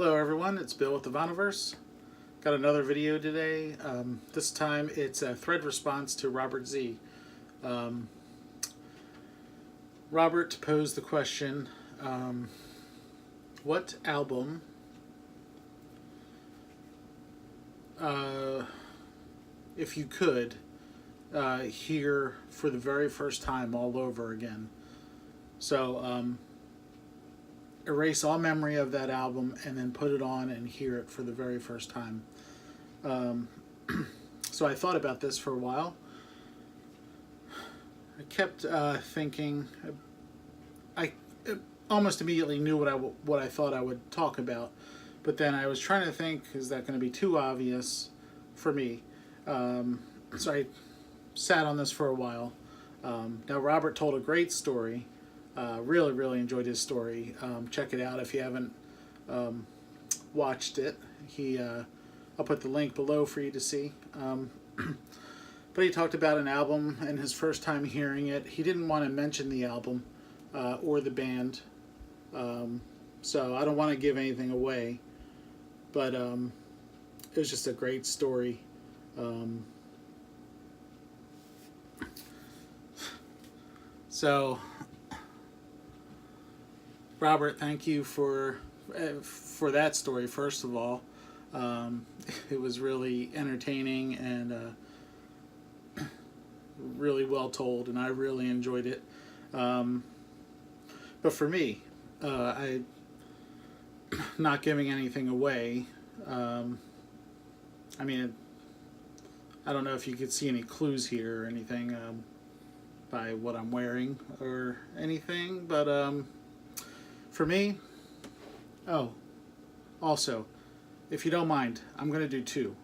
Hello everyone, it's Bill with the Voniverse. Got another video today. This time it's a thread response to Robert Z. Robert posed the question, what album if you could hear for the very first time all over again? So erase all memory of that album and then put it on and hear it for the very first time. So I thought about this for a while. I kept thinking. I almost immediately knew what I thought I would talk about, but then I was trying to think, is that going to be too obvious for me? So I sat on this for a while. Now Robert told a great story. Really enjoyed his story. Check it out if you haven't watched it. I'll put the link below for you to see. But he talked about an album and his first time hearing it. He didn't want to mention the album or the band, so I don't want to give anything away. But it was just a great story. So, Robert, thank you for that story. First of all, it was really entertaining and really well told, and I really enjoyed it. But for me, I not giving anything away. I mean, I don't know if you could see any clues here or anything by what I'm wearing or anything, but for me, oh, also, if you don't mind, I'm going to do two.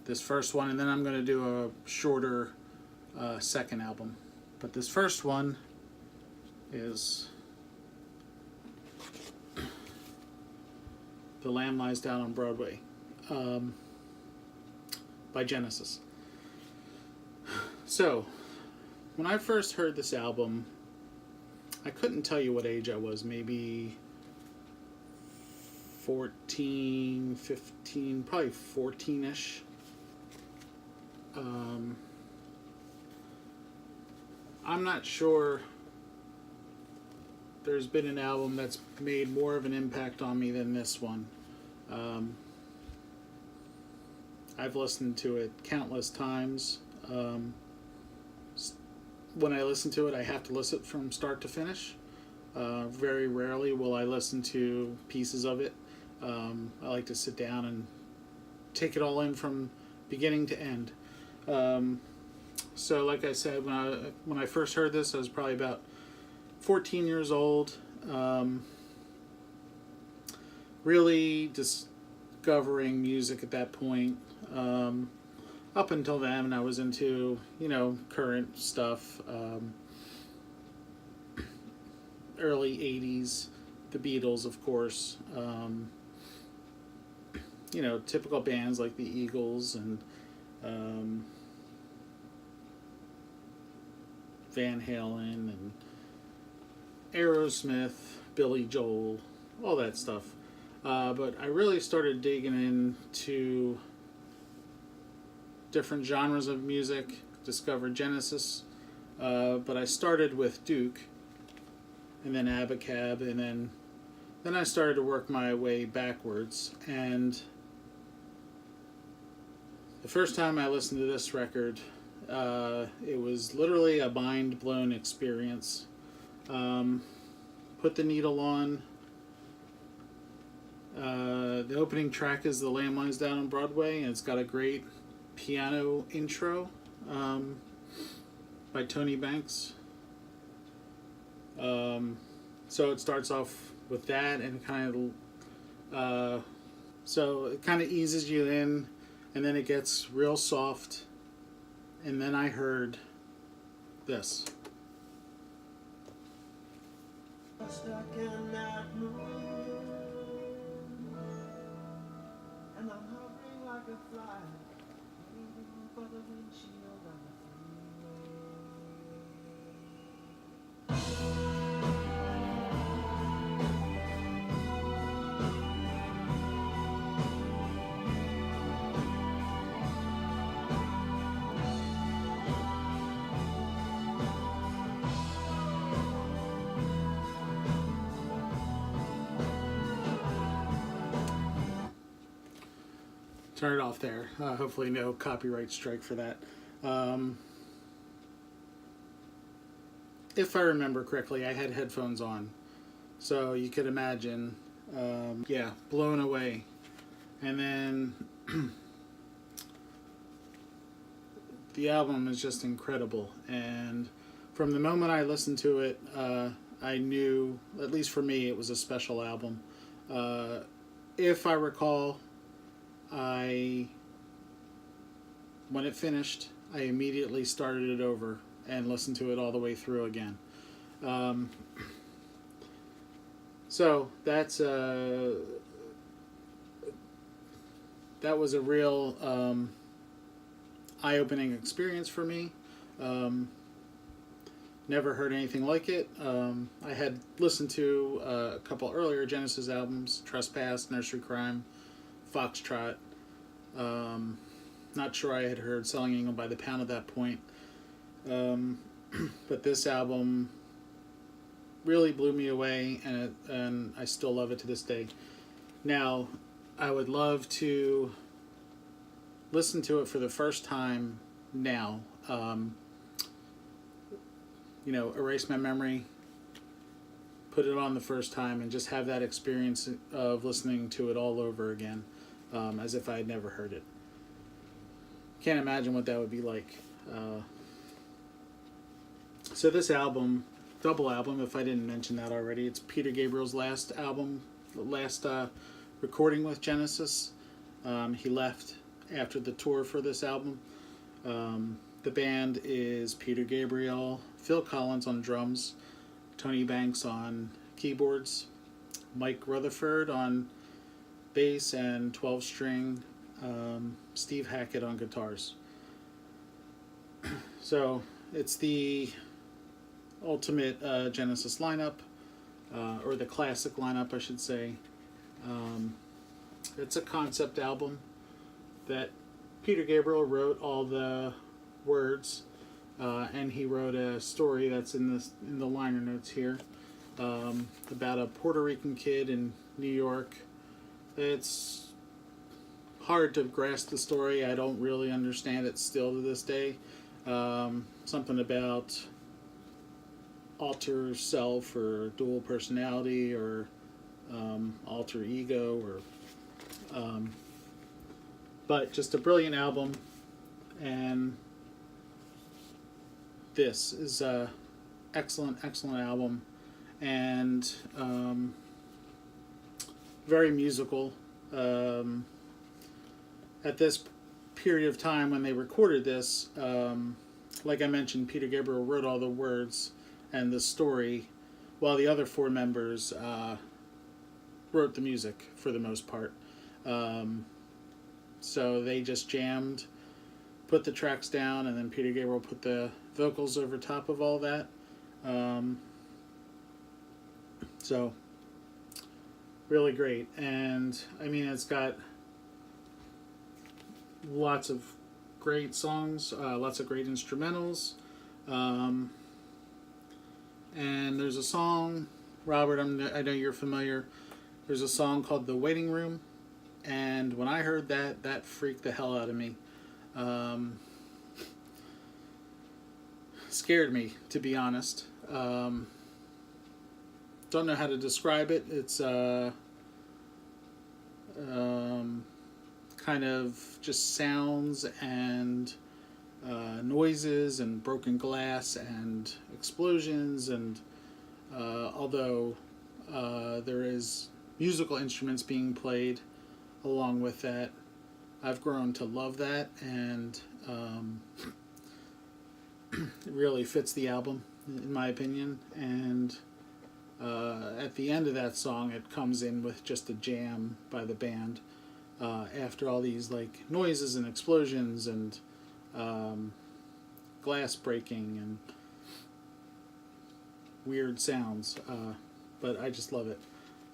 This first one, and then I'm going to do a shorter second album. But this first one is The Lamb Lies Down on Broadway by Genesis. So, when I first heard this album, I couldn't tell you what age I was, maybe 14, 15, probably 14-ish. I'm not sure there's been an album that's made more of an impact on me than this one. I've listened to it countless times. When I listen to it, I have to listen from start to finish. Very rarely will I listen to pieces of it. I like to sit down and take it all in from beginning to end. So like I said, when I first heard this, I was probably about 14 years old. Really discovering music at that point. Up until then, I was into, current stuff. Early 80s, the Beatles, of course. Typical bands like the Eagles and Van Halen and Aerosmith, Billy Joel, all that stuff. But I really started digging into different genres of music, discovered Genesis, but I started with Duke, and then Abacab, and then I started to work my way backwards. And the first time I listened to this record, it was literally a mind-blown experience. Put the needle on. The opening track is The Lamb Lies Down on Broadway, and it's got a great piano intro by Tony Banks. So it starts off with that, and so it kind of eases you in, and then it gets real soft, and then I heard this. Stuck in that moon, and I'm hovering like a fly, waiting for the windshield on the freeway. turn it off there. Hopefully no copyright strike for that. If I remember correctly, I had headphones on, so you could imagine, yeah, blown away. And then the album is just incredible, and from the moment I listened to it, I knew, at least for me, it was a special album. If I recall, when it finished, I immediately started it over and listened to it all the way through again. So that's that was a real eye-opening experience for me. Never heard anything like it. I had listened to a couple earlier Genesis albums: Trespass, Nursery Crime, Foxtrot. Not sure I had heard Selling England by the Pound at that point. But this album really blew me away, and I still love it to this day. Now, I would love to listen to it for the first time now. Erase my memory, put it on the first time, and just have that experience of listening to it all over again, as if I had never heard it. Can't imagine what that would be like. So this album, double album, if I didn't mention that already, it's Peter Gabriel's last album, last recording with Genesis. He left after the tour for this album. The band is Peter Gabriel, Phil Collins on drums, Tony Banks on keyboards, Mike Rutherford on bass and 12-string, Steve Hackett on guitars. So it's the ultimate Genesis lineup, or the classic lineup, I should say. It's a concept album that Peter Gabriel wrote all the words, and he wrote a story that's in the liner notes here, about a Puerto Rican kid in New York. It's hard to grasp the story. I don't really understand it still to this day. Something about alter self or dual personality or alter ego, or but just a brilliant album. And this is a excellent album, and very musical. At this period of time when they recorded this, like I mentioned, Peter Gabriel wrote all the words and the story, while the other four members wrote the music for the most part. So they just jammed, put the tracks down, and then Peter Gabriel put the vocals over top of all that. So really great. And I mean, it's got lots of great songs, lots of great instrumentals. And there's a song, Robert, I know you're familiar. There's a song called The Waiting Room. And when I heard that freaked the hell out of me. Scared me, to be honest. Don't know how to describe it. It's kind of just sounds and noises and broken glass and explosions, and although there is musical instruments being played along with that, I've grown to love that, and it really fits the album, in my opinion. And at the end of that song, it comes in with just a jam by the band, after all these like noises and explosions and glass breaking and weird sounds, but I just love it.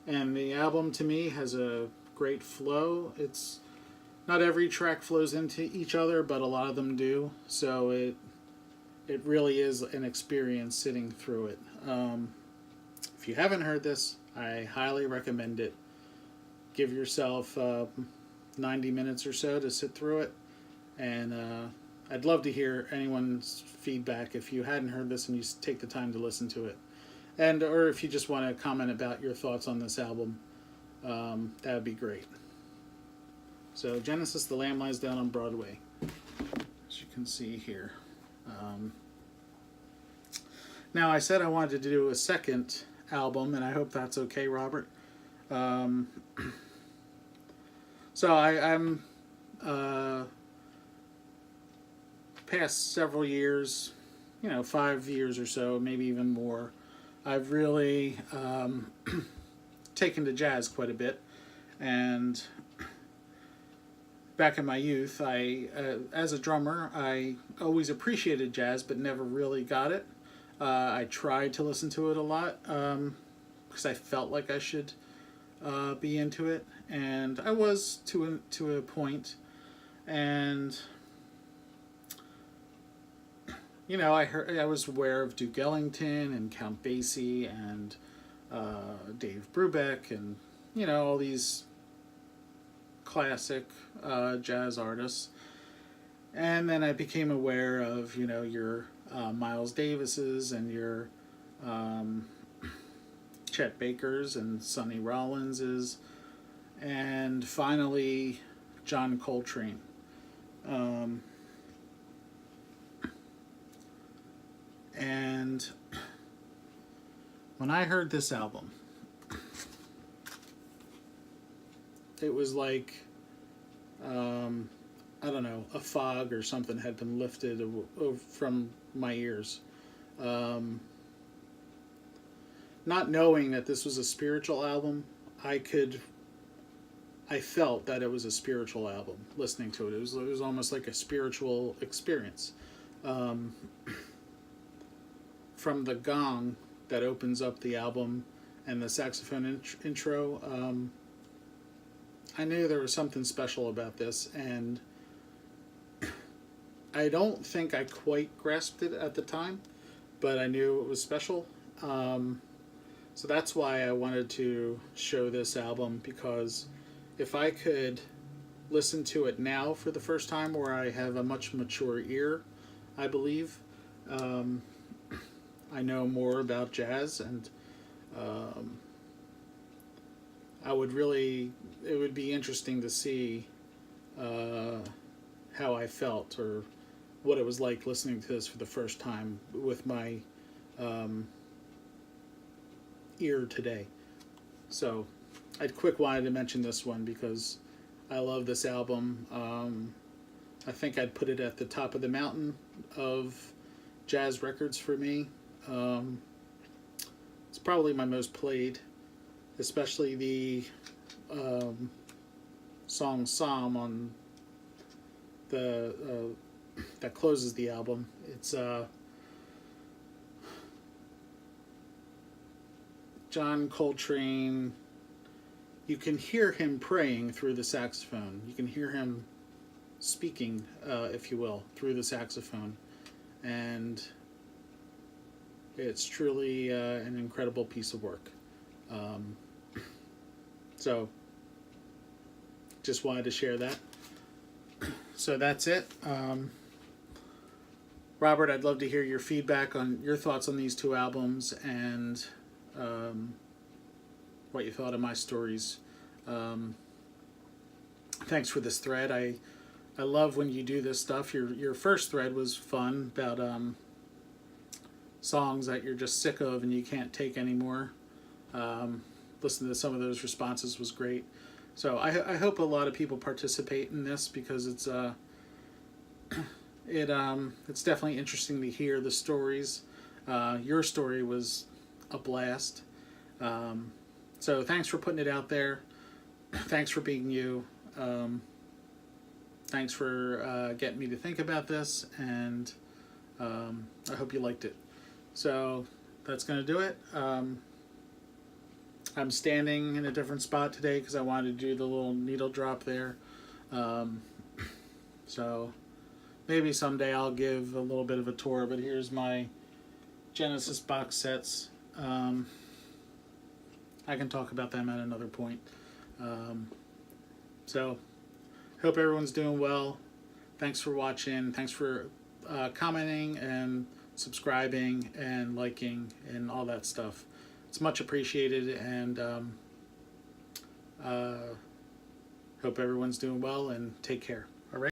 And the album, to me, has a great flow. It's not every track flows into each other, but a lot of them do. So it really is an experience sitting through it. If you haven't heard this, I highly recommend it. Give yourself 90 minutes or so to sit through it. And I'd love to hear anyone's feedback if you hadn't heard this and you take the time to listen to it. And or if you just want to comment about your thoughts on this album, that would be great. So Genesis, The Lamb Lies Down on Broadway, as you can see here. Now I said I wanted to do a second album, and I hope that's okay, Robert. So I'm past several years, 5 years or so, maybe even more, I've really taken to jazz quite a bit. And back in my youth, as a drummer, I always appreciated jazz, but never really got it. I tried to listen to it a lot because I felt like I should be into it, and I was to a point. And I was aware of Duke Ellington and Count Basie and Dave Brubeck and all these classic jazz artists. And then I became aware of your Miles Davises and your Chet Bakers and Sonny Rollinses, and finally John Coltrane. And when I heard this album, it was like, I don't know, a fog or something had been lifted from my ears. Not knowing that this was a spiritual album, I felt that it was a spiritual album listening to it. It was almost like a spiritual experience. From the gong that opens up the album and the saxophone intro, I knew there was something special about this, and I don't think I quite grasped it at the time, but I knew it was special. So that's why I wanted to show this album, because if I could listen to it now for the first time, where I have a much mature ear, I believe, I know more about jazz, and it would be interesting to see how I felt, or what it was like listening to this for the first time with my ear today. So I wanted to mention this one because I love this album. I think I'd put it at the top of the mountain of jazz records for me. It's probably my most played, especially the song Psalm on the that closes the album. It's John Coltrane. You can hear him praying through the saxophone. You can hear him speaking, if you will, through the saxophone. And it's truly an incredible piece of work. So, just wanted to share that. So that's it. Robert, I'd love to hear your feedback on your thoughts on these two albums, and what you thought of my stories. Thanks for this thread. I love when you do this stuff. Your first thread was fun, about songs that you're just sick of and you can't take anymore. Listening to some of those responses was great. So I hope a lot of people participate in this, because it's it's definitely interesting to hear the stories. Your story was a blast. So thanks for putting it out there. Thanks for being you. Thanks for getting me to think about this, and I hope you liked it. So that's going to do it. I'm standing in a different spot today because I wanted to do the little needle drop there. So maybe someday I'll give a little bit of a tour, but here's my Genesis box sets. I can talk about them at another point. So hope everyone's doing well. Thanks for watching. Thanks for commenting and subscribing and liking and all that stuff. It's much appreciated, and hope everyone's doing well, and take care.